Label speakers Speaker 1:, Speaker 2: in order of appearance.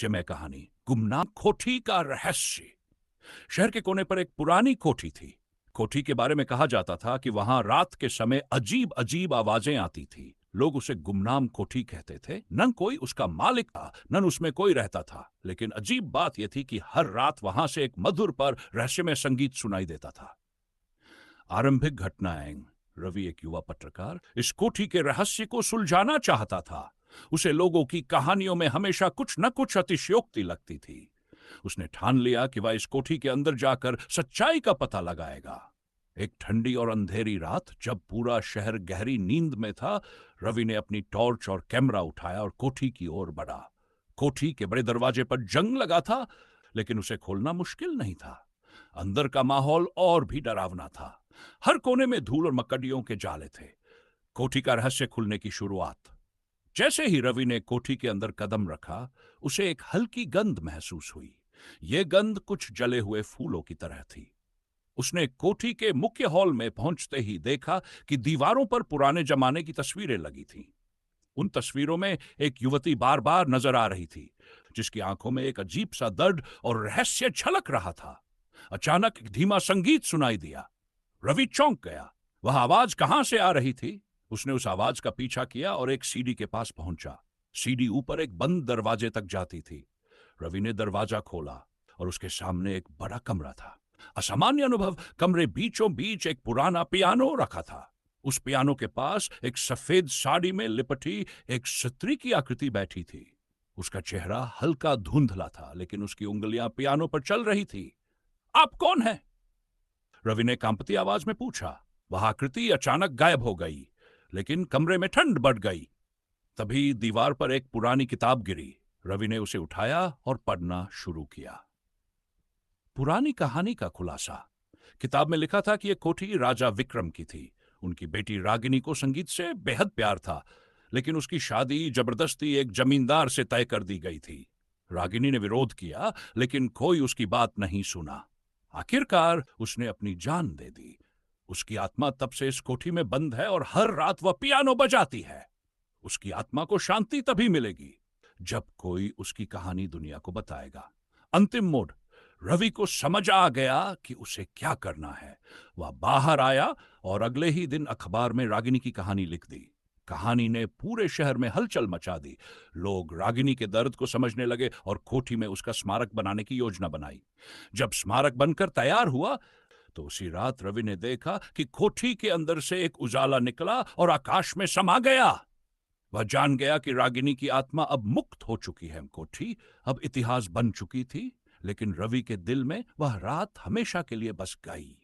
Speaker 1: रहस्यमय कहानी, गुमनाम कोठी का रहस्य। शहर के कोने पर एक पुरानी कोठी थी। कोठी के बारे में कहा जाता था कि वहां रात के समय अजीब अजीब आवाजें आती थी। लोग उसे गुमनाम कोठी कहते थे। न कोई उसका मालिक था, न उसमें कोई रहता था, लेकिन अजीब बात यह थी कि हर रात वहां से एक मधुर पर रहस्यमय संगीत सुनाई देता था। आरंभिक घटनाएं। रवि, एक युवा पत्रकार, इस कोठी के रहस्य को सुलझाना चाहता था। उसे लोगों की कहानियों में हमेशा कुछ न कुछ अतिशयोक्ति लगती थी। उसने ठान लिया कि वह इस कोठी के अंदर जाकर सच्चाई का पता लगाएगा। एक ठंडी और अंधेरी रात, जब पूरा शहर गहरी नींद में था, रवि ने अपनी टॉर्च और कैमरा उठाया और कोठी की ओर बढ़ा। कोठी के बड़े दरवाजे पर जंग लगा था, लेकिन उसे खोलना मुश्किल नहीं था। अंदर का माहौल और भी डरावना था। हर कोने में धूल और मकड़ियों के जाले थे। कोठी का रहस्य खुलने की शुरुआत। जैसे ही रवि ने कोठी के अंदर कदम रखा, उसे एक हल्की गंध महसूस हुई। यह गंध कुछ जले हुए फूलों की तरह थी। उसने कोठी के मुख्य हॉल में पहुंचते ही देखा कि दीवारों पर पुराने जमाने की तस्वीरें लगी थीं। उन तस्वीरों में एक युवती बार बार नजर आ रही थी, जिसकी आंखों में एक अजीब सा दर्द और रहस्य झलक रहा था। अचानक एक धीमा संगीत सुनाई दिया। रवि चौंक गया। वह आवाज कहां से आ रही थी? उसने उस आवाज का पीछा किया और एक सीढ़ी के पास पहुंचा। सीढ़ी ऊपर एक बंद दरवाजे तक जाती थी। रवि ने दरवाजा खोला और उसके सामने एक बड़ा कमरा था। असामान्य अनुभव। कमरे बीचों बीच एक पुराना पियानो रखा था। उस पियानो के पास एक सफेद साड़ी में लिपटी एक स्त्री की आकृति बैठी थी। उसका चेहरा हल्का धुंधला था, लेकिन उसकी उंगलियां पियानो पर चल रही थी। आप कौन हैं? रवि ने कांपती आवाज में पूछा। वह आकृति अचानक गायब हो गई, लेकिन कमरे में ठंड बढ़ गई। तभी दीवार पर एक पुरानी किताब गिरी। रवि ने उसे उठाया और पढ़ना शुरू किया। पुरानी कहानी का खुलासा। किताब में लिखा था कि यह कोठी राजा विक्रम की थी। उनकी बेटी रागिनी को संगीत से बेहद प्यार था, लेकिन उसकी शादी जबरदस्ती एक जमींदार से तय कर दी गई थी। रागिनी ने विरोध किया, लेकिन कोई उसकी बात नहीं सुना। आखिरकार उसने अपनी जान दे दी। उसकी आत्मा तब से इस कोठी में बंद है और हर रात वह पियानो बजाती है। उसकी आत्मा को शांति तभी मिलेगी जब कोई उसकी कहानी दुनिया को बताएगा। अंतिम मोड़। रवि को समझ आ गया कि उसे क्या करना है। वह बाहर आया और अगले ही दिन अखबार में रागिनी की कहानी लिख दी। कहानी ने पूरे शहर में हलचल मचा दी। लोग रागिनी के दर्द को समझने लगे और कोठी में उसका स्मारक बनाने की योजना बनाई। जब स्मारक बनकर तैयार हुआ, तो उसी रात रवि ने देखा कि कोठी के अंदर से एक उजाला निकला और आकाश में समा गया। वह जान गया कि रागिनी की आत्मा अब मुक्त हो चुकी है। कोठी अब इतिहास बन चुकी थी, लेकिन रवि के दिल में वह रात हमेशा के लिए बस गई।